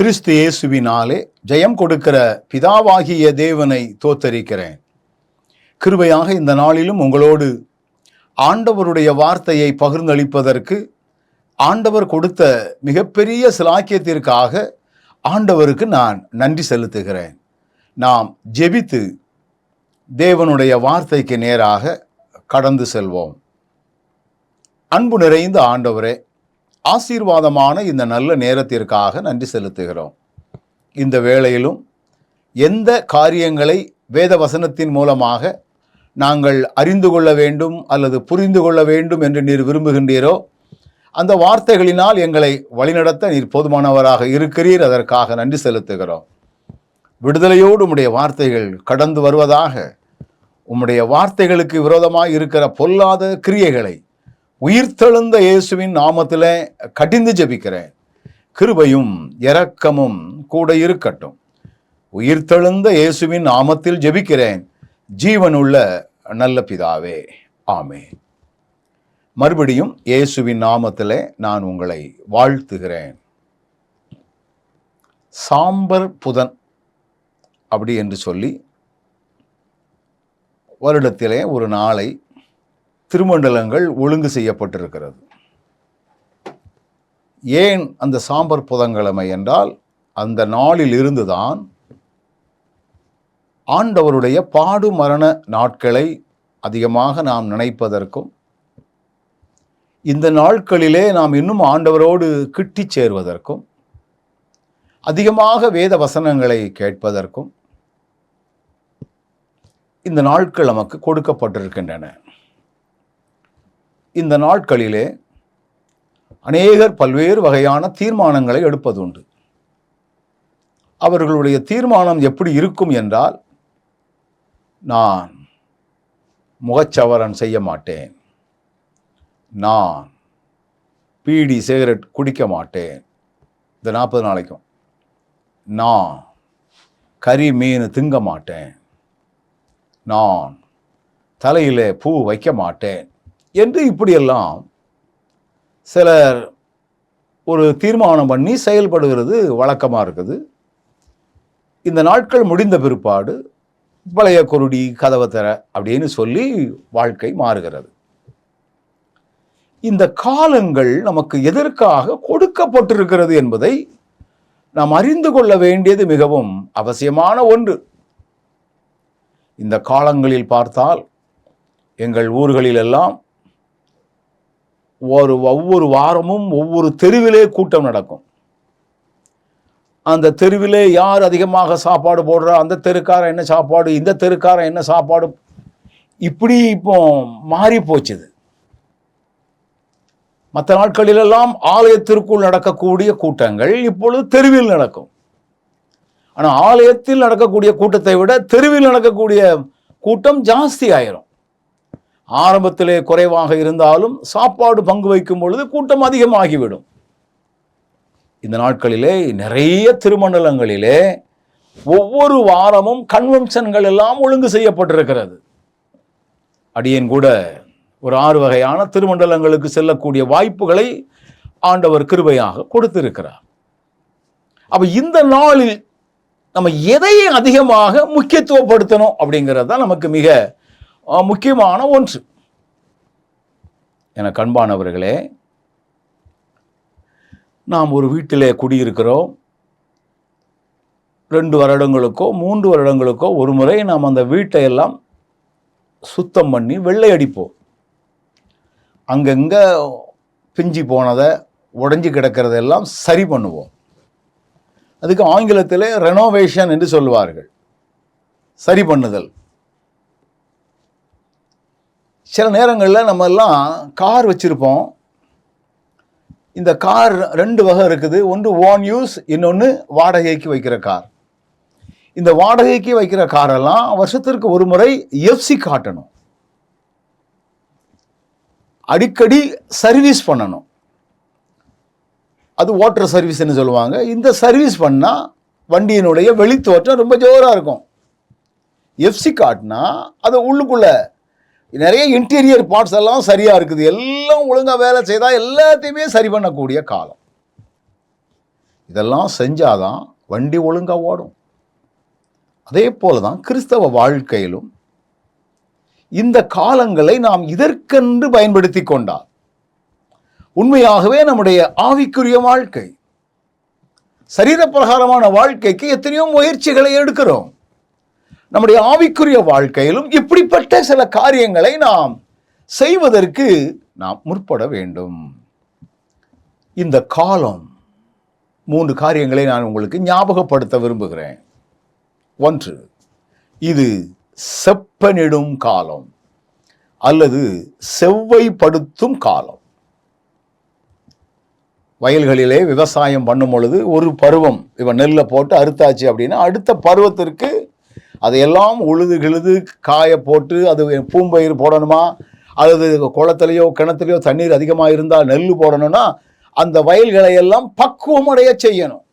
கிறிஸ்து இயேசுவினாலே ஜெயம் கொடுக்கிற பிதாவாகிய தேவனை தோத்தரிக்கிறேன். கிருபையாக இந்த நாளிலும் உங்களோடு ஆண்டவருடைய வார்த்தையை பகிர்ந்தளிப்பதற்கு ஆண்டவர் கொடுத்த மிகப்பெரிய சிலாக்கியத்திற்காக ஆண்டவருக்கு நான் நன்றி செலுத்துகிறேன். நாம் ஜெபித்து தேவனுடைய வார்த்தைக்கு நேராக கடந்து செல்வோம். அன்பு நிறைந்த ஆண்டவரே, ஆசீர்வாதமான இந்த நல்ல நேரத்திற்காக நன்றி செலுத்துகிறோம். இந்த வேளையிலும் எந்த காரியங்களை வேத வசனத்தின் மூலமாக நாங்கள் அறிந்து கொள்ள வேண்டும் அல்லது புரிந்து கொள்ள வேண்டும் என்று நீர் விரும்புகின்றீரோ அந்த வார்த்தைகளினால் எங்களை வழிநடத்த நீர் போதுமானவராக இருக்கிறீர். அதற்காக நன்றி செலுத்துகிறோம். விடுதலையோடு உம்முடைய வார்த்தைகள் கடந்து வருவதாக. உம்முடைய வார்த்தைகளுக்கு விரோதமாக இருக்கிற பொல்லாத கிரியைகளை உயிர்த்தெழுந்த இயேசுவின் நாமத்திலே கடிந்து ஜெபிக்கிறேன். கிருபையும் இரக்கமும் கூட இருக்கட்டும். உயிர்த்தெழுந்த இயேசுவின் நாமத்தில் ஜெபிக்கிறேன், ஜீவனுள்ள நல்ல பிதாவே, ஆமென். மறுபடியும் இயேசுவின் நாமத்திலே நான் உங்களை வாழ்த்துகிறேன். சாம்பர் புதன் அப்படி என்று சொல்லி வருடத்திலே ஒரு நாளை திருமண்டலங்கள் ஒழுங்கு செய்யப்பட்டிருக்கிறது. ஏன் அந்த சாம்பர் புதன்கிழமை என்றால், அந்த நாளில் இருந்துதான் ஆண்டவருடைய பாடு மரண நாட்களை அதிகமாக நாம் நினைப்பதற்கும், இந்த நாட்களிலே நாம் இன்னும் ஆண்டவரோடு கிட்டி சேர்வதற்கும், அதிகமாக வேத வசனங்களை கேட்பதற்கும் இந்த நாட்கள் நமக்கு கொடுக்கப்பட்டிருக்கின்றன. இந்த நாட்களிலே அநேகர் பல்வேறு வகையான தீர்மானங்களை எடுப்பதுண்டு. அவர்களுடைய தீர்மானம் எப்படி இருக்கும் என்றால், நான் முகச்சவரன் செய்ய மாட்டேன், நான் பீடி சிகரெட் குடிக்க மாட்டேன் இந்த 40 நாளைக்கும், நான் கறி மீன் திங்க மாட்டேன், நான் தலையிலே பூ வைக்க மாட்டேன் என்று இப்படியெல்லாம் சிலர் ஒரு தீர்மானம் பண்ணி செயல்படுகிறது வழக்கமாக இருக்குது. இந்த நாட்கள் முடிந்த பிற்பாடு பழைய குருடி கதவை தர அப்படின்னு சொல்லி வாழ்க்கை மாறுகிறது. இந்த காலங்கள் நமக்கு எதற்காக கொடுக்கப்பட்டிருக்கிறது என்பதை நாம் அறிந்து கொள்ள வேண்டியது மிகவும் அவசியமான ஒன்று. இந்த காலங்களில் பார்த்தால் எங்கள் ஊர்களிலெல்லாம் ஒவ்வொரு வாரமும் ஒவ்வொரு தெருவிலே கூட்டம் நடக்கும். அந்த தெருவிலே யார் அதிகமாக சாப்பாடு போடுறா, அந்த தெருக்காரன் என்ன சாப்பாடு, இந்த தெருக்காரன் என்ன சாப்பாடு, இப்படி இப்போ மாறி போச்சுது. மற்ற நாட்களிலெல்லாம் ஆலயத்திற்குள் நடக்கக்கூடிய கூட்டங்கள் இப்பொழுது தெருவில் நடக்கும். ஆனால் ஆலயத்தில் நடக்கக்கூடிய கூட்டத்தை விட தெருவில் நடக்கக்கூடிய கூட்டம் ஜாஸ்தி ஆயிரும். ஆரம்பத்திலே குறைவாக இருந்தாலும் சாப்பாடு பங்கு வைக்கும் பொழுது கூட்டம் அதிகமாகிவிடும். இந்த நாட்களிலே நிறைய திருமண்டலங்களிலே ஒவ்வொரு வாரமும் கன்வென்ஷன்கள் எல்லாம் ஒழுங்கு செய்யப்பட்டிருக்கிறது. அடியேன் கூட ஒரு 6 வகையான திருமண்டலங்களுக்கு செல்லக்கூடிய வாய்ப்புகளை ஆண்டவர் கிருபையாக கொடுத்திருக்கிறார். அப்ப இந்த நாளில் நம்ம எதை அதிகமாக முக்கியத்துவப்படுத்தணும் அப்படிங்கிறது தான் நமக்கு மிக முக்கியமான ஒன்று. என கண்பானவர்களே, நாம் ஒரு வீட்டிலே குடியிருக்கிறோம். 2 வருடங்களுக்கோ 3 வருடங்களுக்கோ ஒரு முறை நாம் அந்த வீட்டை எல்லாம் சுத்தம் பண்ணி வெள்ளை அடிப்போம். அங்கங்கே பிஞ்சி போனதை உடைஞ்சி கிடக்கிறதெல்லாம் சரி பண்ணுவோம். அதுக்கு ஆங்கிலத்திலே ரெனோவேஷன் என்று சொல்லுவார்கள், சரி பண்ணுதல். சில நேரங்களில் நம்ம எல்லாம் கார் வச்சுருப்போம். இந்த கார் 2 வகை இருக்குது. ஒன்று ஓன் யூஸ், இன்னொன்று வாடகைக்கு வைக்கிற கார். இந்த வாடகைக்கு வைக்கிற காரெல்லாம் வருஷத்திற்கு ஒரு முறை எஃப்சி காட்டணும், அடிக்கடி சர்வீஸ் பண்ணணும். அது வாட்டர் சர்வீஸ்ன்னு சொல்லுவாங்க. இந்த சர்வீஸ் பண்ணால் வண்டியினுடைய வெளித்தோற்றம் ரொம்ப ஜோராக இருக்கும். எஃப்சி காட்டினா அது உள்ளுக்குள்ளே நிறைய இன்டீரியர் பார்ட்ஸ் எல்லாம் சரியாக இருக்குது, எல்லாம் ஒழுங்காக வேலை செய்தால் எல்லாத்தையுமே சரி பண்ணக்கூடிய காலம். இதெல்லாம் செஞ்சாதான் வண்டி ஒழுங்கா ஓடும். அதே போலதான் கிறிஸ்தவ வாழ்க்கையிலும் இந்த காலங்களை நாம் இதற்கென்று பயன்படுத்தி கொண்டால் உண்மையாகவே நம்முடைய ஆவிக்குரிய வாழ்க்கை, சரீரப்பிரகாரமான வாழ்க்கைக்கு எத்தனையோ முயற்சிகளை எடுக்கிறோம். நம்முடைய ஆவிக்குரிய வாழ்க்கையிலும் இப்படிப்பட்ட சில காரியங்களை நாம் செய்வதற்கு நாம் முற்பட வேண்டும். இந்த காலம் 3 காரியங்களை நான் உங்களுக்கு ஞாபகப்படுத்த விரும்புகிறேன். 1, இது செப்பனிடும் காலம் அல்லது செவ்வைப்படுத்தும் காலம். வயல்களிலே விவசாயம் பண்ணும் பொழுது ஒரு பருவம், இவன் நெல்லை போட்டு அறுத்தாச்சு அப்படின்னா அடுத்த பருவத்திற்கு அதையெல்லாம் உழுது கிழுது காய போட்டு அது பூம்பயிர் போடணுமா, அல்லது குளத்திலேயோ கிணத்துலையோ தண்ணீர் அதிகமாக இருந்தால் நெல் போடணும்னா அந்த வயல்களை எல்லாம் பக்குவமடைய செய்யணும்.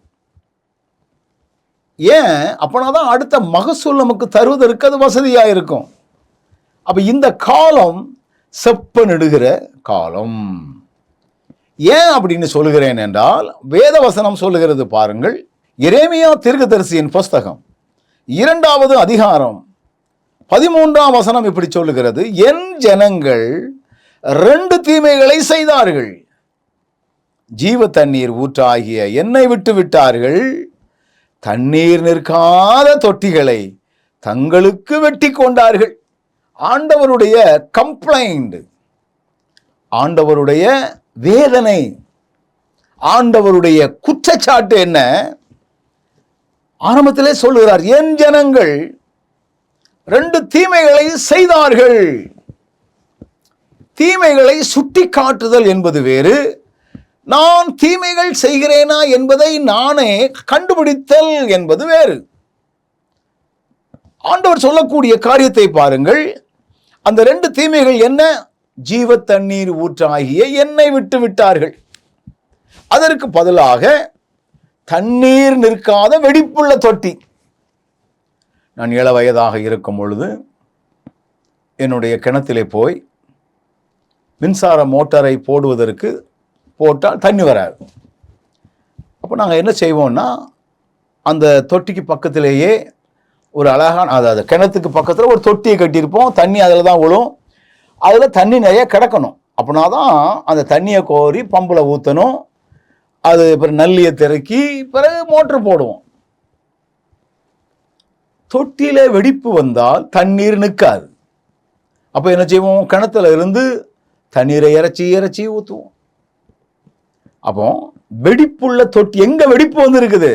ஏன்? அப்பனாதான் அடுத்த மகசூல் நமக்கு தருவதற்கு அது வசதியாக இருக்கும். அப்ப இந்த காலம் செப்பனிடுகிற காலம். ஏன் அப்படின்னு சொல்லுகிறேன் என்றால், வேத வசனம் சொல்லுகிறது பாருங்கள். எரேமியா தீர்க்கதரிசியின் புஸ்தகம் 2வது அதிகாரம் 13ஆம் வசனம் இப்படி சொல்லுகிறது, என் ஜனங்கள் 2 தீமைகளை செய்தார்கள். ஜீவ தண்ணீர் ஊற்றாகிய என்னை விட்டு விட்டார்கள், தண்ணீர் நிற்காத தொட்டிகளை தங்களுக்கு வெட்டி கொண்டார்கள். ஆண்டவருடைய கம்ப்ளைண்ட், ஆண்டவருடைய வேதனை, ஆண்டவருடைய குற்றச்சாட்டு என்ன? ஆரம்பத்திலே சொல்லுகிறார், என் ஜனங்கள் 2 தீமைகளை செய்தார்கள். தீமைகளை சுட்டி காட்டுதல் என்பது வேறு, நான் தீமைகள் செய்கிறேனா என்பதை நானே கண்டுபிடித்தல் என்பது வேறு. ஆண்டவர் சொல்லக்கூடிய காரியத்தை பாருங்கள். அந்த 2 தீமைகள் என்ன? ஜீவ தண்ணீர் ஊற்றாகிய என்னை விட்டு விட்டார்கள். அதற்கு பதிலாக தண்ணீர் நிற்காத வெடிப்புள்ள தொட்டி. நான் 7 வயதாக இருக்கும் பொழுது என்னுடைய கிணத்திலே போய் மின்சார மோட்டாரை போடுவதற்கு போட்டால் தண்ணி வராது. அப்போ நாங்கள் என்ன செய்வோம்னா, அந்த தொட்டிக்கு பக்கத்திலேயே ஒரு அழகான, அதாவது கிணத்துக்கு பக்கத்தில் ஒரு தொட்டியை கட்டியிருப்போம். தண்ணி அதில் தான் விழும். அதில் தண்ணி நிறைய கிடக்கணும். அப்படின்னா தான் அந்த தண்ணியை கோரி பம்பில் ஊற்றணும். அது பிறகு நல்லியை திறக்கி பிறகு மோட்டர் போடுவோம். தொட்டியில வெடிப்பு வந்தால் தண்ணீர் நிற்காது. அப்போ என்ன செய்வோம்? கிணத்துல இருந்து தண்ணீரை இறைச்சி ஊற்றுவோம். அப்போ வெடிப்புள்ள தொட்டி, எங்க வெடிப்பு வந்து இருக்குது?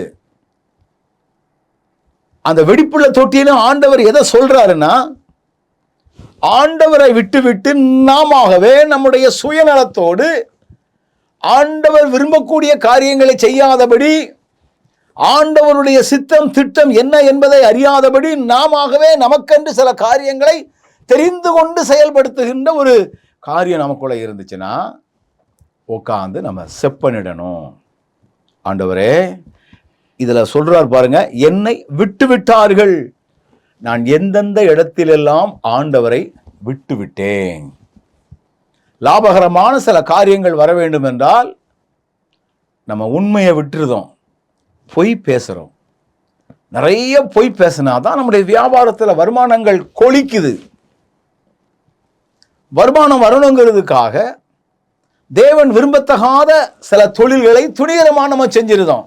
அந்த வெடிப்புள்ள தொட்டியில ஆண்டவர் எதை சொல்றாருன்னா, ஆண்டவரை விட்டு நாமவே நம்முடைய சுயநலத்தோடு ஆண்டவர் விரும்பக்கூடிய காரியங்களை செய்யாதபடி, ஆண்டவருடைய சித்தம் திட்டம் என்ன என்பதை அறியாதபடி நாமவே நமக்கென்று சில காரியங்களை தெரிந்து கொண்டு செயல்படுத்துகின்ற ஒரு காரியம் நமக்குள்ள இருந்துச்சுன்னா உட்காந்து நம்ம செப்பனிடணும். ஆண்டவரே, இதுல சொல்றார் பாருங்க, என்னை விட்டு விட்டார்கள். நான் எந்தெந்த இடத்திலெல்லாம் ஆண்டவரை விட்டு விட்டேன். லாபகரமான சில காரியங்கள் வர வேண்டும் என்றால் நம்ம உண்மையை விட்டுருதோம், பொய் பேசுறோம். நிறைய பொய் பேசினாதான் நம்முடைய வியாபாரத்தில் வருமானங்கள் கொளிக்குது. வருமானம் வரணுங்கிறதுக்காக தேவன் விரும்பத்தகாத சில தொழில்களை துணிகரமாக நம்ம செஞ்சிருந்தோம்.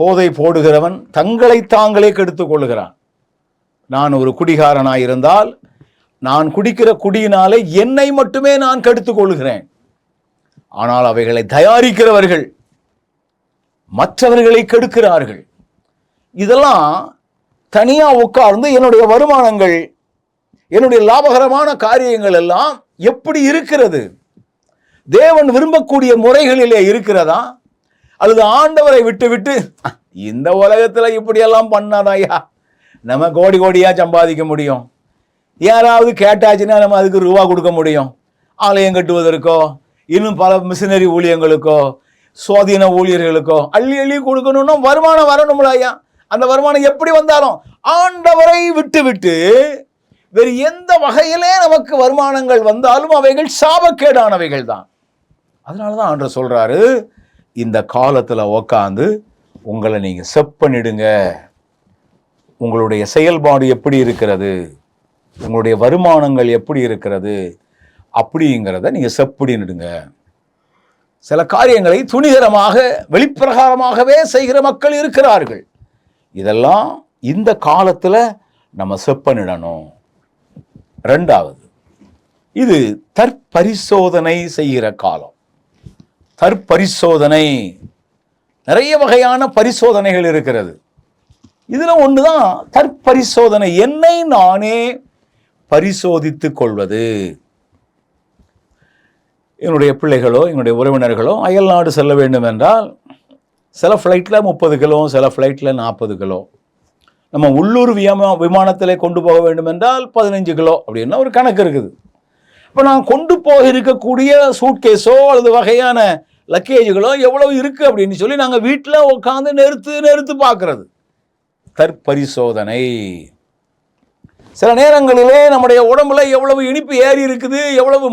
போதை போடுகிறவன் தங்களை தாங்களே கெடுத்துக் கொள்ளுகிறான். நான் ஒரு குடிகாரனாயிருந்தால் நான் குடிக்கிற குடியினாலே என்னை மட்டுமே நான் கெடுத்துக் கொள்ளுகிறேன். ஆனால் அவைகளை தயாரிக்கிறவர்கள் மற்றவர்களை கெடுக்கிறார்கள். இதெல்லாம் தனியா உட்கார்ந்து என்னுடைய வருமானங்கள், என்னுடைய லாபகரமான காரியங்கள் எல்லாம் எப்படி இருக்கிறது? தேவன் விரும்பக்கூடிய முறைகளிலே இருக்கிறதா? அல்லது ஆண்டவரை விட்டு இந்த உலகத்தில் இப்படியெல்லாம் பண்ணாதாயா நம்ம கோடி கோடியா சம்பாதிக்க முடியும், யாராவது கேட்டாச்சுன்னா நம்ம அதுக்கு ரூபா கொடுக்க முடியும், ஆலயம் கட்டுவதற்கோ இன்னும் பல மிஷினரி ஊழியங்களுக்கோ சுவாதீன ஊழியர்களுக்கோ அள்ளி அள்ளி கொடுக்கணும்னா வருமானம் வரணும்ல ஐயா. அந்த வருமானம் எப்படி வந்தாலும் ஆண்டவரை விட்டு வேறு எந்த வகையிலே நமக்கு வருமானங்கள் வந்தாலும் அவைகள் சாபக்கேடானவைகள் தான். அதனாலதான் ஆண்டவர் சொல்றாரு, இந்த காலத்தில் உக்காந்து உங்களை நீங்கள் செப் பண்ணிடுங்க. உங்களுடைய செயல்பாடு எப்படி இருக்கிறது, உங்களுடைய வருமானங்கள் எப்படி இருக்கிறது அப்படிங்கிறத நீங்கள் செப் பண்ணிடுங்க. சில காரியங்களை துணிகரமாக வெளிப்பிரகாரமாகவே செய்கிற மக்கள் இருக்கிறார்கள். இதெல்லாம் இந்த காலத்தில் நம்ம செப் பண்ணிடணும். ரெண்டாவது, இது தற்பரிசோதனை செய்கிற காலம். தற்பரிசோதனை, நிறைய வகையான பரிசோதனைகள் இருக்கிறது. இதுல ஒண்ணுதான் தற்பரிசோதனை, என்னை நானே பரிசோதித்துக் கொள்வது. என்னுடைய பிள்ளைகளோ என்னுடைய உறவினர்களோ அயல் நாடு செல்ல வேண்டும் என்றால் சில ஃப்ளைட்டில் 30 கிலோ, சில ஃப்ளைட்டில் 40 கிலோ. நம்ம உள்ளூர் விமானத்திலே கொண்டு போக வேண்டும் என்றால் 15 கிலோ அப்படின்னு ஒரு கணக்கு இருக்குது. இப்போ நான் கொண்டு போக இருக்கக்கூடிய சூட்கேஸோ அல்லது வகையான லக்கேஜுகளோ எவ்வளவு இருக்கு அப்படின்னு சொல்லி நாங்கள் வீட்டில் உட்காந்து நெருத்து பார்க்கறது தற்பரிசோதனை. சில நேரங்களிலே நம்முடைய உடம்புல எவ்வளவு இனிப்பு ஏறி இருக்குது, எவ்வளவு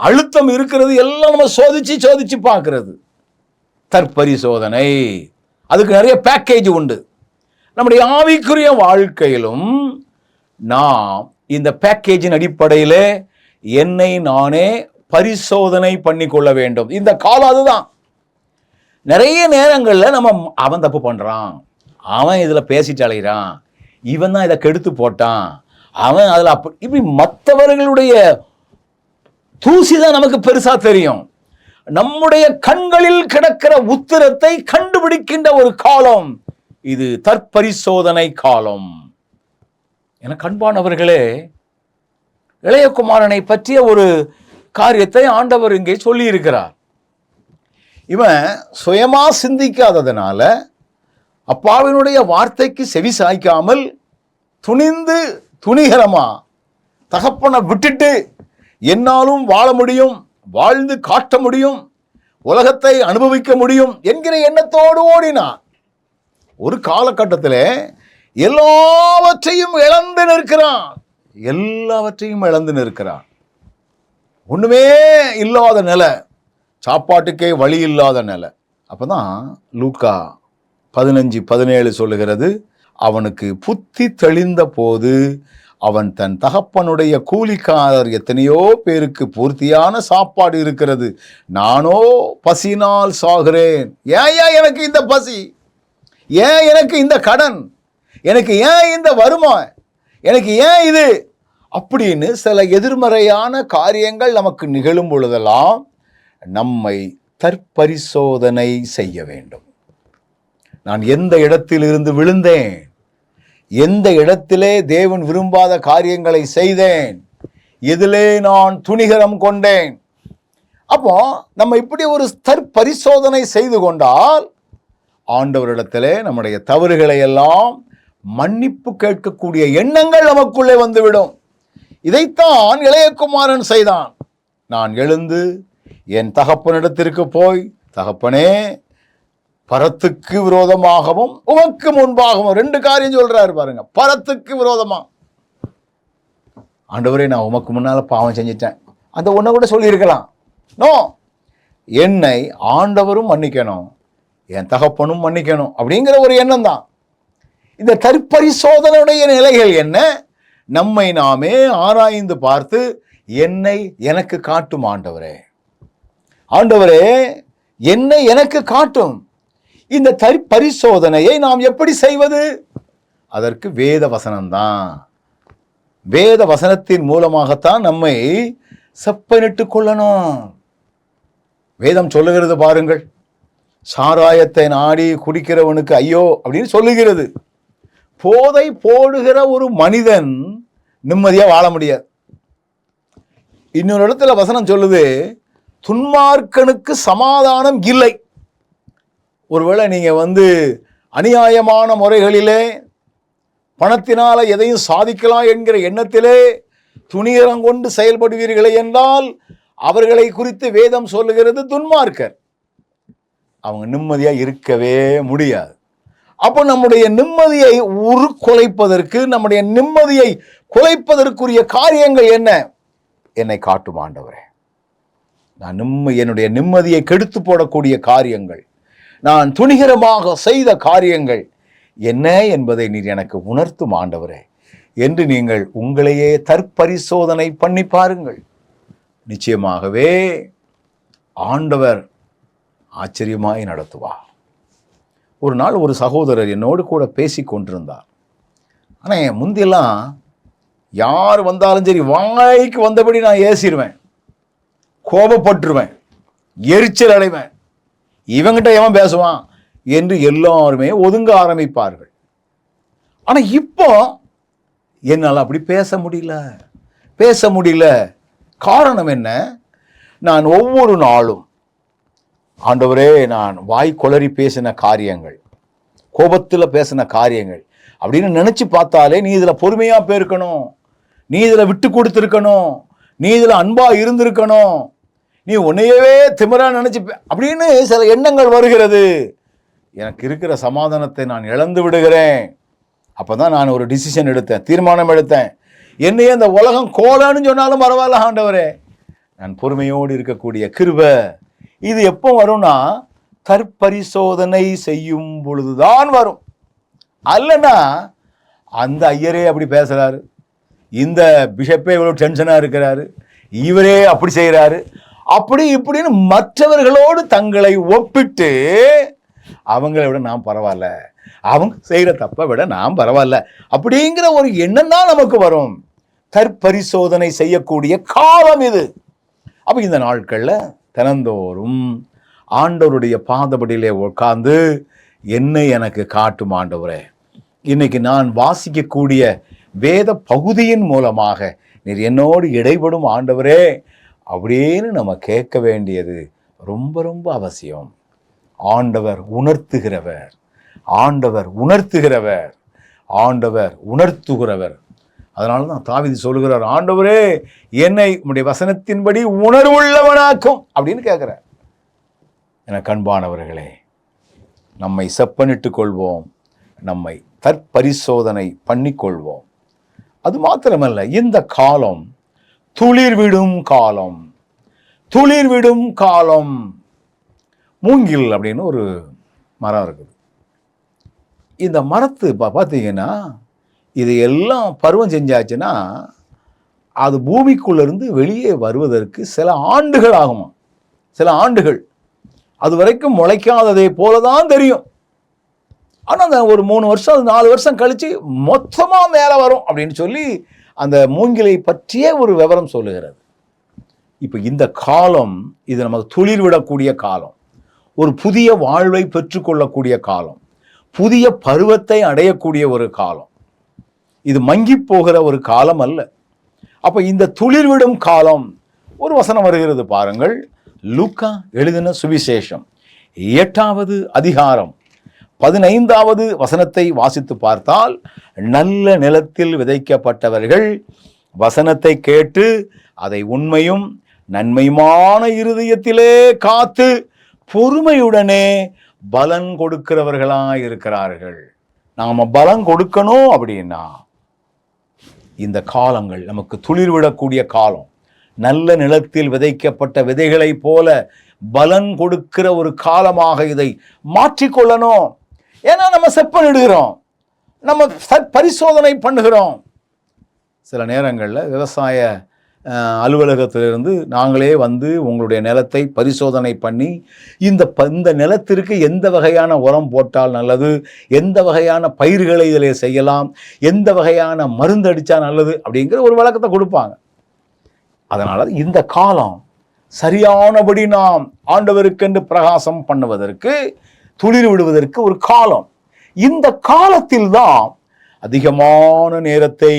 அழுத்தம் இருக்கிறது எல்லாம் நம்ம சோதிச்சு பார்க்கறது தற்பரிசோதனை. அதுக்கு நிறைய பேக்கேஜ் உண்டு. நம்முடைய ஆவிக்குரிய வாழ்க்கையிலும் நாம் இந்த பேக்கேஜின் அடிப்படையில் என்னை நானே பரிசோதனை பண்ணி கொள்ள வேண்டும். இந்த காலம் அதுதான். நிறைய நேரங்களில் நம்ம அவன் தப்பு பண்ணுறான், அவன் இதில் பேசிட்டு அலைகிறான், இவன் தான் இதை கெடுத்து போட்டான், அவன் அதில் இப்படி மற்றவர்களுடைய தூசி தான் நமக்கு பெருசா தெரியும். நம்முடைய கண்களில் கிடக்கிற உத்திரத்தை கண்டுபிடிக்கின்ற ஒரு காலம் இது தற்பரிசோதனை காலம். என கண்பானவர்களே, இளையகுமாரனை பற்றிய ஒரு காரியத்தை ஆண்டவர் இங்கே சொல்லி இருக்கிறார். இவன் சுயமா சிந்திக்காததுனால, அப்பாவினுடைய வார்த்தைக்கு செவி சாய்க்காமல் துணிகரமா தகப்பனை விட்டுட்டு என்னாலும் வாழ முடியும், வாழ்ந்து காட்ட முடியும், உலகத்தை அனுபவிக்க முடியும் என்கிற எண்ணத்தோடு ஓடினான். ஒரு காலகட்டத்தில் எல்லாவற்றையும் இழந்து நிற்கிறான். ஒண்ணுமே இல்லாத நிலை, சாப்பாட்டுக்கே வழி இல்லாத நிலை. அப்பதான் லூக்கா 15:17 சொல்லுகிறது, அவனுக்கு புத்தி தெளிந்த போது அவன் தன் தகப்பனுடைய கூலிக்காரர் எத்தனையோ பேருக்கு பூர்த்தியான சாப்பாடு இருக்கிறது, நானோ பசினால் சாகிறேன். ஏன் எனக்கு இந்த பசி, ஏன் எனக்கு இந்த கடன், எனக்கு ஏன் இந்த வறுமை, எனக்கு ஏன் இது அப்படின்னு சில எதிர்மறையான காரியங்கள் நமக்கு நிகழும் பொழுதெல்லாம் நம்மை தற்பரிசோதனை செய்ய வேண்டும். நான் எந்த இடத்திலிருந்து விழுந்தேன், எந்த இடத்திலே தேவன் விரும்பாத காரியங்களை செய்தேன், எதிலே நான் துணிகரம் கொண்டேன். அப்போ நம்ம இப்படி ஒரு தற்பரிசோதனை செய்து கொண்டால் ஆண்டவரிடத்திலே நம்முடைய தவறுகளை எல்லாம் மன்னிப்பு கேட்கக்கூடிய எண்ணங்கள் நமக்குள்ளே வந்துவிடும். இதைத்தான் இளையகுமாரன் செய்தான். நான் எழுந்து என் தகப்பனிடத்திற்கு போய், தகப்பனே, பரத்துக்கு விரோதமாகவும் உமக்கு முன்பாகவும், 2 காரியம் சொல்றாரு பாருங்க. பரத்துக்கு விரோதமா, ஆண்டவரே நான் உமக்கு முன்னால பாவம் செஞ்சிட்டேன், அந்த ஒன்றை கூட சொல்லியிருக்கலாம். நோ, என்னை ஆண்டவரும் மன்னிக்கணும், என் தகப்பனும் மன்னிக்கணும் அப்படிங்கிற ஒரு எண்ணம் தான். இந்த தற்பரிசோதனையுடைய நிலைகள் என்ன, நம்மை நாமே ஆராய்ந்து பார்த்து என்னை எனக்கு காட்டும் ஆண்டவரே, ஆண்டவரே என்னை எனக்கு காட்டும். இந்த பரிசோதனையை நாம் எப்படி செய்வது? அதற்கு வேத வசனம்தான். வேத வசனத்தின் மூலமாகத்தான் நம்மை செப்பனிட்டுக் கொள்ளணும். வேதம் சொல்லுகிறது பாருங்கள், சாராயத்தை நாடி குடிக்கிறவனுக்கு ஐயோ அப்படின்னு சொல்லுகிறது. போதை போடுகிற ஒரு மனிதன் நிம்மதியா வாழ முடியாது. இன்னொரு இடத்துல வசனம் சொல்லுது, துன்மார்க்கனுக்கு சமாதானம் இல்லை. ஒருவேளை நீங்க அநியாயமான முறைகளிலே பணத்தினால எதையும் சாதிக்கலாம் என்கிற எண்ணத்திலே துணிகரம் கொண்டு செயல்படுவீர்களே என்றால் அவர்களை குறித்து வேதம் சொல்லுகிறது துன்மார்க்கர். அவங்க நிம்மதியா இருக்கவே முடியாது. அப்போ நம்முடைய நிம்மதியை உருக்குலைப்பதற்கு, நம்முடைய நிம்மதியை குலைப்பதற்குரிய காரியங்கள் என்ன? என்னை காட்டும் ஆண்டவரே. நான் என்னுடைய நிம்மதியை கெடுத்து போடக்கூடிய காரியங்கள், நான் துணிகரமாக செய்த காரியங்கள் என்ன என்பதை நீர் எனக்கு உணர்த்தும் ஆண்டவரே என்று நீங்கள் உங்களையே தற்பரிசோதனை பண்ணி பாருங்கள். நிச்சயமாகவே ஆண்டவர் ஆச்சரியமாய் நடத்துவார். ஒரு நாள் ஒரு சகோதரர் என்னோடு கூட பேசி கொண்டிருந்தார். ஆனால் முந்தியெல்லாம் யார் வந்தாலும் சரி வாய்க்கு வந்தபடி நான் ஏசிடுவேன், கோபப்பட்டுருவேன், எரிச்சல் அடைவேன். இவங்கிட்ட எவன் பேசுவான் என்று எல்லாருமே ஒதுங்க ஆரம்பிப்பார்கள். ஆனால் இப்போ என்னால் அப்படி பேச முடியல. காரணம் என்ன? நான் ஒவ்வொரு நாளும் ஆண்டவரே, நான் வாய் கொளறி பேசின காரியங்கள், கோபத்தில் பேசின காரியங்கள் அப்படின்னு நினைச்சு பார்த்தாலே நீ இதில் பொறுமையா போயிருக்கணும், நீ இதில் விட்டு கொடுத்துருக்கணும், நீ இதில் அன்பா இருந்திருக்கணும், நீ உன்னையவே திமிரா நினைச்சு அப்படின்னு சில எண்ணங்கள் வருகிறது. எனக்கு இருக்கிற சமாதானத்தை நான் இழந்து விடுகிறேன். அப்பதான் நான் ஒரு டிசிஷன் எடுத்தேன், தீர்மானம் எடுத்தேன். என்னையே அந்த உலகம் கோலன்னு சொன்னாலும் பரவாயில்ல ஆண்டவரே, நான் பொறுமையோடு இருக்கக்கூடிய கிருபை இது எப்போ வரும்னா தற்பரிசோதனை செய்யும் பொழுதுதான் வரும். அல்லனா அந்த ஐயரே அப்படி பேசுறாரு, இந்த பிஷப்பே இவ்வளவு டென்ஷனா இருக்கிறாரு, இவரே அப்படி செய்யறாரு, அப்படி இப்படின்னு மற்றவர்களோடு தங்களை ஒப்பிட்டு அவங்களை விட நான் பரவாயில்ல, அவங்க செய்கிற தப்பை விட நான் பரவாயில்ல அப்படிங்கிற ஒரு எண்ணம் தான் நமக்கு வரும். தற்பரிசோதனை செய்யக்கூடிய காலம் இது. அப்ப இந்த நாட்கள்ல தினந்தோறும் ஆண்டவருடைய பாதபடியிலே உட்கார்ந்து என்னை எனக்கு காட்டும் ஆண்டவரே, இன்னைக்கு நான் வாசிக்கக்கூடிய வேத பகுதியின் மூலமாக நீர் என்னோடு இடைபடும் ஆண்டவரே அப்படின்னு நம்ம கேட்க வேண்டியது ரொம்ப ரொம்ப அவசியம். ஆண்டவர் உணர்த்துகிறவர், ஆண்டவர் உணர்த்துகிறவர், ஆண்டவர் உணர்த்துகிறவர். அதனால தான் தாவீது சொல்லுகிறார், ஆண்டவரே என்னை உம்முடைய வசனத்தின்படி உணர்வுள்ளவனாக்கும் அப்படின்னு கேட்கிறார். எனக்கு அன்பானவர்களே, நம்மை செப்பனிட்டுக் கொள்வோம், நம்மை தற்பரிசோதனை பண்ணிக்கொள்வோம். அது மாத்திரமல்ல, இந்த காலம் துளிர்விடும் காலம். துளிர்விடும் காலம். மூங்கில் அப்படின்னு ஒரு மரம் இருக்குது. இந்த மரத்து பார்த்தீங்கன்னா இது எல்லாம் பருவம் செஞ்சாச்சுன்னா அது பூமிக்குள்ளேருந்து வெளியே வருவதற்கு சில ஆண்டுகள் ஆகுமா, சில ஆண்டுகள். அது வரைக்கும் முளைக்காததை போல தான் தெரியும். ஆனால் அந்த ஒரு 3 வருஷம் 4 வருஷம் கழித்து மொத்தமாக மேலே வரும் அப்படின்னு சொல்லி அந்த மூங்கிலை பற்றிய ஒரு விவரம் சொல்லுகிறது. இப்போ இந்த காலம் இது நமக்கு துளிர் விடக்கூடிய காலம், ஒரு புதிய வாழ்வை பெற்றுக்கொள்ளக்கூடிய காலம், புதிய பருவத்தை அடையக்கூடிய ஒரு காலம். இது மங்கி போகிற ஒரு காலம் அல்ல. அப்ப இந்த துளிர்விடும் காலம், ஒரு வசனம் வருகிறது பாருங்கள். லூக்கா எழுதின சுவிசேஷம் 8வது அதிகாரம் 15வது வசனத்தை வாசித்து பார்த்தால், நல்ல நிலத்தில் விதைக்கப்பட்டவர்கள் வசனத்தை கேட்டு அதை உண்மையும் நன்மையுமான இருதயத்திலே காத்து பொறுமையுடனே பலன் கொடுக்கிறவர்களாய் இருக்கிறார்கள். நாம பலன் கொடுக்கணும் அப்படின்னா இந்த காலங்கள் நமக்கு துளிர்விடக்கூடிய காலம். நல்ல நிலத்தில் விதைக்கப்பட்ட விதைகளை போல பலன் கொடுக்கிற ஒரு காலமாக இதை மாற்றிக்கொள்ளணும். ஏன்னா நம்ம செப்பனிடுகிறோம், நம்ம பரிசோதனை பண்ணுகிறோம். சில நேரங்களில் விவசாய அலுவலகத்திலிருந்து நாங்களே வந்து உங்களுடைய நிலத்தை பரிசோதனை பண்ணி இந்த நிலத்திற்கு எந்த வகையான உரம் போட்டால் நல்லது, எந்த வகையான பயிர்களை இதில் செய்யலாம், எந்த வகையான மருந்து அடித்தா நல்லது அப்படிங்கிற ஒரு விளக்கத்தை கொடுப்பாங்க. அதனால் இந்த காலம் சரியானபடி நாம் ஆண்டவருக்கென்று பிரகாசம் பண்ணுவதற்கு, துளிர் விடுவதற்கு ஒரு காலம். இந்த காலத்தில் தான் அதிகமான நேரத்தை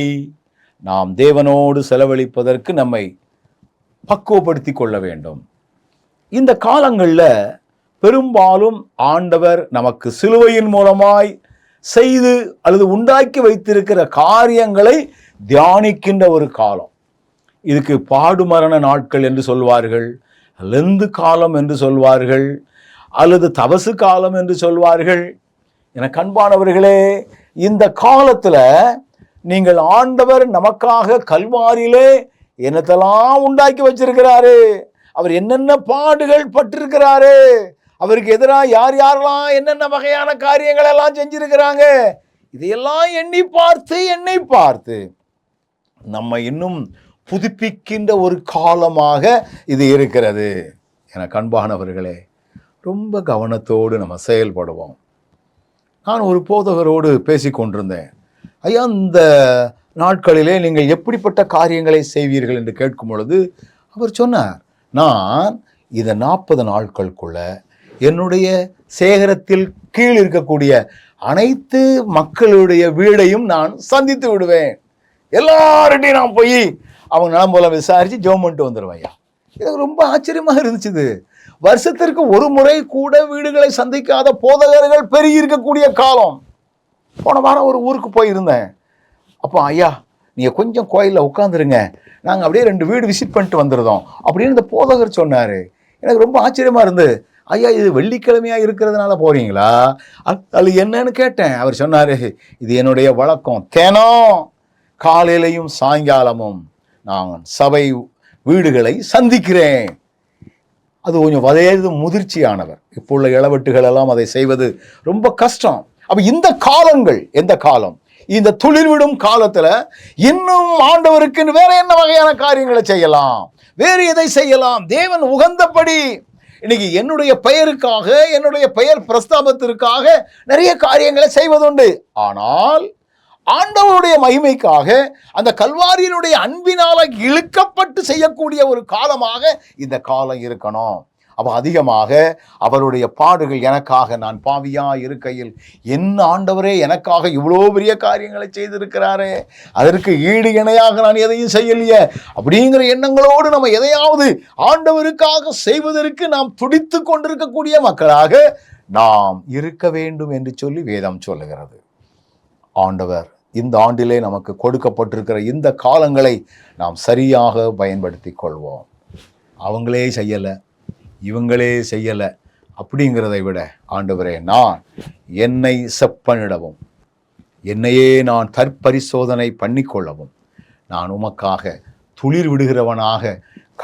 நாம் தேவனோடு செலவழிப்பதற்கு நம்மை பக்குவப்படுத்தி கொள்ள வேண்டும். இந்த காலங்களில் பெரும்பாலும் ஆண்டவர் நமக்கு சிலுவையின் மூலமாய் செய்து அல்லது உண்டாக்கி வைத்திருக்கிற காரியங்களை தியானிக்கின்ற ஒரு காலம். இதுக்கு பாடுமரண நாட்கள் என்று சொல்வார்கள், லெந்து காலம் என்று சொல்வார்கள், அல்லது தபசு காலம் என்று சொல்வார்கள். எனக்கு அன்பானவர்களே, இந்த காலத்தில் நீங்கள் ஆண்டவர் நமக்காக கல்வாரியிலே என்னத்தெல்லாம் உண்டாக்கி வச்சிருக்கிறாரு, அவர் என்னென்ன பாடுகள் பட்டிருக்கிறாரு, அவருக்கு எதிராக யார் யாரெல்லாம் என்னென்ன வகையான காரியங்கள் எல்லாம் செஞ்சிருக்கிறாங்க, இதையெல்லாம் எண்ணி பார்த்து என்னை பார்த்து நம்ம இன்னும் புதுப்பிக்கின்ற ஒரு காலமாக இது இருக்கிறது. என அன்பானவர்களே, ரொம்ப கவனத்தோடு நம்ம செயல்படுவோம். நான் ஒரு போதகரோடு பேசி கொண்டிருந்தேன். ஐயா, இந்த நாட்களிலே நீங்கள் எப்படிப்பட்ட காரியங்களை செய்வீர்கள் என்று கேட்கும் பொழுது அவர் சொன்னார், நான் இதை 40 நாட்களுக்குள்ள என்னுடைய சேகரத்தில் கீழ் இருக்கக்கூடிய அனைத்து மக்களுடைய வீடையும் நான் சந்தித்து விடுவேன். எல்லார்ட்டையும் நான் போய் அவங்க நலம்பலம் விசாரித்து ஜெபம் பண்ணிட்டு வந்துடுவேன். ஐயா, எனக்கு ரொம்ப ஆச்சரியமாக இருந்துச்சு. வருஷத்திற்கு ஒரு முறை கூட வீடுகளை சந்திக்காத போதகர்கள் பெருகி இருக்கக்கூடிய காலம். போன வாரம் ஒரு ஊருக்கு போயிருந்தேன். அப்போ, ஐயா நீங்கள் கொஞ்சம் கோயிலில் உட்காந்துருங்க, நாங்கள் அப்படியே 2 வீடு விசிட் பண்ணிட்டு வந்துருந்தோம் அப்படின்னு இந்த போதகர் சொன்னார். எனக்கு ரொம்ப ஆச்சரியமாக இருந்து, ஐயா இது வெள்ளிக்கிழமையாக இருக்கிறதுனால போகிறீங்களா அது என்னன்னு கேட்டேன். அவர் சொன்னார், இது என்னுடைய வழக்கம், தினம் காலையிலையும் சாயங்காலமும் நான் சபை வீடுகளை சந்திக்கிறேன். அது கொஞ்சம் வயது முதிர்ச்சியானவர். இப்போ உள்ள இளவட்டுகள் எல்லாம் அதை செய்வது ரொம்ப கஷ்டம். அப்ப இந்த காலங்கள் எந்த காலம்? இந்த துளிர்விடும் காலத்துல இன்னும் ஆண்டவருக்கு வேற என்ன வகையான காரியங்களை செய்யலாம், வேறு எதை செய்யலாம்? தேவன் உகந்தபடி இன்னைக்கு என்னுடைய பெயருக்காக, என்னுடைய பெயர் பிரஸ்தாபத்திற்காக நிறைய காரியங்களை செய்வதுண்டு. ஆனால் ஆண்டவருடைய மகிமைக்காக அந்த கல்வாரியினுடைய அன்பினால இழுக்கப்பட்டு செய்யக்கூடிய ஒரு காலமாக இந்த காலம் இருக்கணும். அப்போ அதிகமாக அவருடைய பாடுகள் எனக்காக, நான் பாவியா இருக்கையில் என் ஆண்டவரே எனக்காக இவ்வளோ பெரிய காரியங்களை செய்திருக்கிறாரே, அதற்கு ஈடு இணையாக நான் எதையும் செய்யலையே அப்படிங்கிற எண்ணங்களோடு நம்ம எதையாவது ஆண்டவருக்காக செய்வதற்கு நாம் துடித்து கொண்டிருக்கக்கூடிய மக்களாக நாம் இருக்க வேண்டும் என்று சொல்லி வேதம் சொல்லுகிறது. ஆண்டவர் இந்த ஆண்டிலே நமக்கு கொடுக்கப்பட்டிருக்கிற இந்த காலங்களை நாம் சரியாக பயன்படுத்தி கொள்வோம். அவங்களே செய்யலை, இவங்களே செய்யலை அப்படிங்கிறதை விட, ஆண்டவரே நான் என்னை செப்பனிடவும், என்னையே நான் தற்பரிசோதனை பண்ணிக்கொள்ளவும், நான் உமக்காக துளிர் விடுகிறவனாக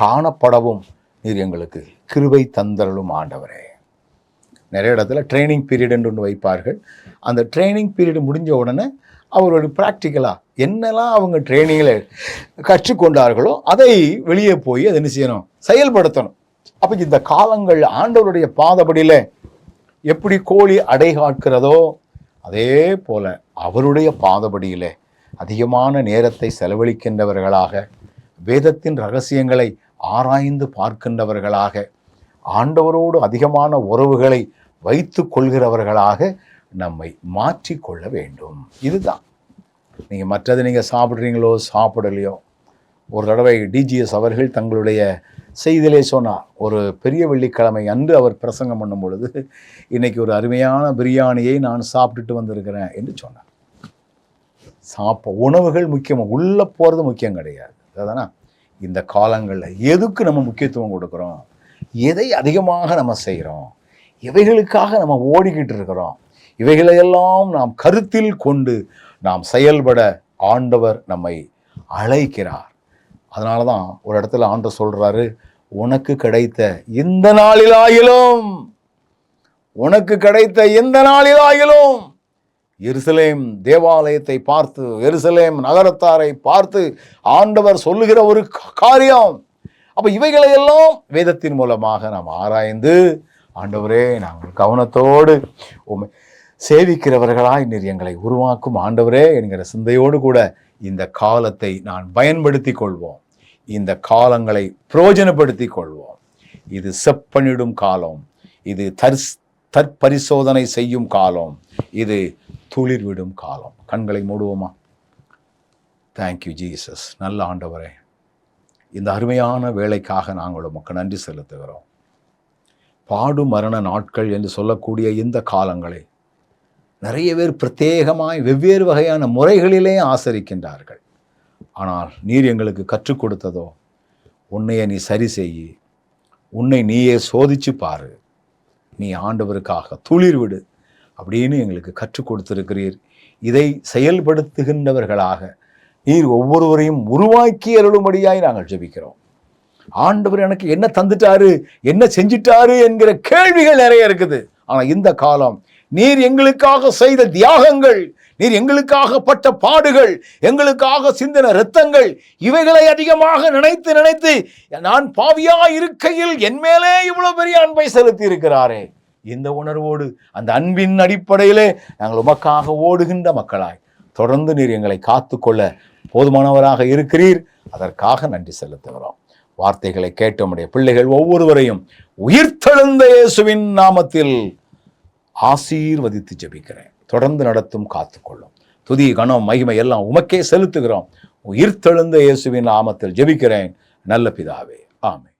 காணப்படவும் நீர் எங்களுக்கு கிருபை தந்தருளும் ஆண்டவரே. நிறைய இடத்துல ட்ரைனிங் பீரியட் என்று ஒன்று வைப்பார்கள். அந்த ட்ரைனிங் பீரியட் முடிஞ்ச உடனே அவரோட ப்ராக்டிக்கலாக என்னெல்லாம் அவங்க ட்ரைனிங்கில் கற்றுக்கொண்டார்களோ அதை வெளியே போய் அதை என்ன செய்யணும், செயல்படுத்தணும். அப்போ இந்த காலங்கள் ஆண்டவருடைய பாதபடியில் எப்படி கோழி அடை காக்கிறதோ அதே போல அவருடைய பாதபடியில் அதிகமான நேரத்தை செலவழிக்கின்றவர்களாக, வேதத்தின் ரகசியங்களை ஆராய்ந்து பார்க்கின்றவர்களாக, ஆண்டவரோடு அதிகமான உறவுகளை வைத்து கொள்கிறவர்களாக நம்மை மாற்றிக்கொள்ள வேண்டும். இதுதான். நீங்கள் மற்றது நீங்கள் சாப்பிட்றீங்களோ சாப்பிடலையோ, ஒரு தடவை டிஜிஎஸ் அவர்கள் தங்களுடைய செய்தியிலே சொன்னார், ஒரு பெரிய வெள்ளிக்கிழமை அன்று அவர் பிரசங்கம் பண்ணும் பொழுது, இன்னைக்கு ஒரு அருமையான பிரியாணியை நான் சாப்பிட்டுட்டு வந்திருக்கிறேன் என்று சொன்னார். உணவுகள் முக்கியம், உள்ளே போகிறது முக்கியம் கிடையாது. அதானா இந்த காலங்களில் எதுக்கு நம்ம முக்கியத்துவம் கொடுக்குறோம், எதை அதிகமாக நம்ம செய்கிறோம், எவைகளுக்காக நம்ம ஓடிக்கிட்டு இருக்கிறோம், இவைகளையெல்லாம் நாம் கருத்தில் கொண்டு நாம் செயல்பட ஆண்டவர் நம்மை அழைக்கிறார். அதனால தான் ஒரு இடத்துல ஆண்டவர் சொல்றாரு, உனக்கு கிடைத்த இந்த நாளிலாயிலும், உனக்கு கிடைத்த இந்த நாளிலாயிலும் எருசலேம் தேவாலயத்தை பார்த்து, எருசலேம் நகரத்தாரை பார்த்து ஆண்டவர் சொல்லுகிற ஒரு காரியம். அப்ப இவைகளையெல்லாம் வேதத்தின் மூலமாக நாம் ஆராய்ந்து, ஆண்டவரே நாங்கள் கவனத்தோடு உம்மை சேவிக்கிறவர்களாய் நீர் எங்களை உருவாக்கும் ஆண்டவரே என்கிற சிந்தையோடு கூட இந்த காலத்தை நான் பயன்படுத்தி கொள்வோம். இந்த காலங்களை பிரயோஜனப்படுத்தி கொள்வோம். இது செப்பனிடும் காலம், இது தற்பரிசோதனை செய்யும் காலம், இது துளிர் விடும் காலம். கண்களை மூடுவோமா? Thank you Jesus. நல்ல ஆண்டவரே, இந்த அருமையான வேலைக்காக நாங்கள் உமக்கு நன்றி செலுத்துகிறோம். பாடு மரண நாட்கள் என்று சொல்லக்கூடிய இந்த காலங்களை நிறைய பேர் பிரத்யேகமாய் வெவ்வேறு வகையான முறைகளிலே ஆசரிக்கின்றார்கள். ஆனால் நீர் எங்களுக்கு கற்றுக் கொடுத்ததோ, உன்னைய நீ சரி செய்யி, உன்னை நீயே சோதிச்சு பாரு, நீ ஆண்டவருக்காக துளிர் விடு அப்படின்னு எங்களுக்கு கற்றுக் கொடுத்திருக்கிறீர். இதை செயல்படுத்துகின்றவர்களாக நீர் ஒவ்வொருவரையும் உருவாக்கி அருளும்படியாய் நாங்கள் ஜெபிக்கிறோம். ஆண்டவர் எனக்கு என்ன தந்துட்டாரு, என்ன செஞ்சிட்டாரு என்கிற கேள்விகள் நிறைய இருக்குது. ஆனா இந்த காலம், நீர் எங்களுக்காக செய்த தியாகங்கள், நீர் எங்களுக்காக பட்ட பாடுகள், எங்களுக்காக சிந்தின இரத்தங்கள், இவைகளை அதிகமாக நினைத்து நினைத்து நான் பாவியா இருக்கையில் என் மேலே இவ்வளவு பெரிய அன்பை செலுத்தி இருக்கிறாரே, இந்த உணர்வோடு அந்த அன்பின் அடிப்படையிலே நாங்கள் உமக்காக ஓடுகின்ற மக்களாய் தொடர்ந்து நீர் எங்களை காத்துக்கொள்ள போதுமானவராக இருக்கிறீர். அதற்காக நன்றி செலுத்துகிறோம். வார்த்தைகளை கேட்ட உம்முடைய பிள்ளைகள் ஒவ்வொருவரையும் உயிர்த்தெழுந்த இயேசுவின் நாமத்தில் ஆசீர்வதித்து ஜெபிக்கிறேன். தொடர்ந்து நடத்தும், காத்துக்கொள்ளும். துதி, கனம், மகிமை எல்லாம் உமக்கே செலுத்துகிறோம். உயிர்த்தெழுந்த இயேசுவின் நாமத்தில் ஜெபிக்கிறேன் நல்ல பிதாவே, ஆமென்.